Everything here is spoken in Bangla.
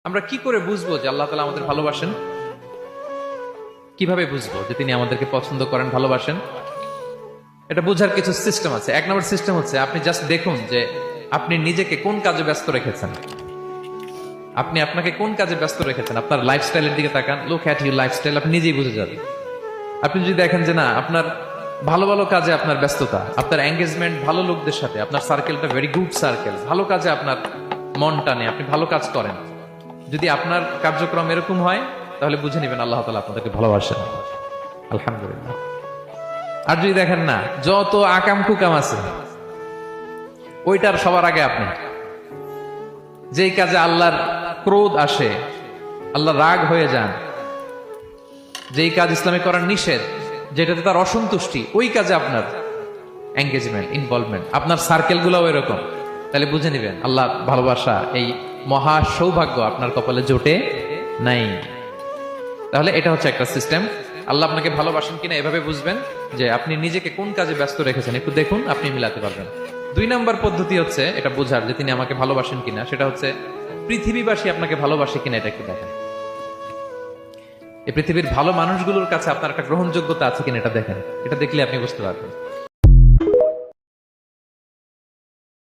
আমরা কি করে বুঝবো যে আল্লাহ তাআলা আমাদের ভালোবাসেন? কিভাবে বুঝবো যে তিনি আমাদেরকে পছন্দ করেন, ভালোবাসেন? এটা বোঝার কিছু সিস্টেম আছে। এক নম্বর সিস্টেম হচ্ছে আপনি জাস্ট দেখুন যে আপনি নিজেকে কোন কাজে ব্যস্ত রেখেছেন। আপনি আপনাকে কোন কাজে ব্যস্ত রেখেছেন, আপনার লাইফস্টাইলের দিকে তাকান। লুক অ্যাট ইউর লাইফস্টাইল, আপনি নিজেই বুঝে যাবেন। আপনি যদি দেখেন যে না, আপনার ভালো ভালো কাজে আপনার ব্যস্ততা, আপনার এঙ্গেজমেন্ট ভালো লোকদের সাথে, আপনার সার্কেলটা ভেরি গুড সার্কেল, ভালো কাজে আপনার মন টানে, আপনি ভালো কাজ করেন, যদি আপনার কার্যক্রম এরকম হয়, তাহলে বুঝে নেবেন আল্লাহ তাআলা আপনাদেরকে ভালোবাসেন। আলহামদুলিল্লাহ। আর যদি দেখেন না, যত আকাম কুকাম আছে ওইটার সবার আগে আপনি, যেই কাজে আল্লাহর ক্রোধ আসে, আল্লাহ রাগ হয়ে যান, যেই কাজ ইসলামে করার নিষেধ, যেটাতে তার অসন্তুষ্টি, ওই কাজে আপনার এঙ্গেজমেন্ট, ইনভলভমেন্ট, আপনার সার্কেল গুলাও এরকম, তাহলে বুঝে নিবেন আল্লাহ ভালোবাসা, এই মহা সৌভাগ্য আপনার কপালে জোটে নাই। তাহলে এটা হচ্ছে একটা সিস্টেম। আল্লাহ আপনাকে ভালোবাসেন কিনা এভাবে বুঝবেন যে আপনি নিজেকে কোন কাজে ব্যস্ত রেখেছেন, একটু দেখুন, আপনি মিলাতে পারবেন। দুই নাম্বার পদ্ধতি হচ্ছে এটা বোঝার যে তিনি আমাকে ভালোবাসেন কিনা, সেটা হচ্ছে পৃথিবীবাসী আপনাকে ভালোবাসে কিনা, এটা একটু দেখেন। এই পৃথিবীর ভালো মানুষগুলোর কাছে আপনার একটা গ্রহণযোগ্যতা আছে কিনা এটা দেখেন। এটা দেখলে আপনি বুঝতে পারবেন।